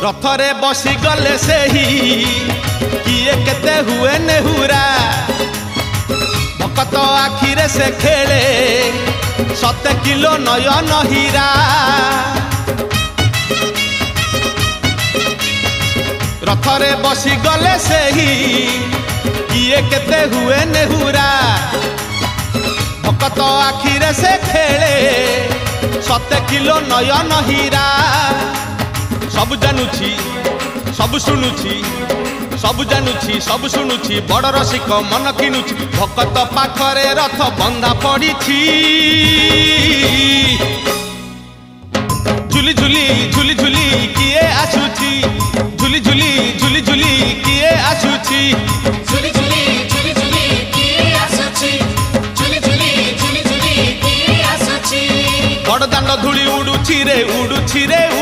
रथरे बसी गले से ही किए केते हुए नेहुरा भकत आखिरे से खेले 7 किलो नयन हीरा रथरे बसी गले से ही किए केते हुए नेहुरा भकत आखिरे से खेले 7 किलो नयन हीरा सब जानुछि सब शुणुछि सब जानुछि सब शुणुछि बड़ रसिक मन किनुछि भकत पाखरे रथ बंधा पड़िछि झुली झुली झुली झुली किए आसुछि झुली झुली झुली झुली किए आसुछि झुली झुली झुली झुली किए आसुछि झुली झुली झुली झुली किए आसुछि बड़ दांड धूली उडुछि रे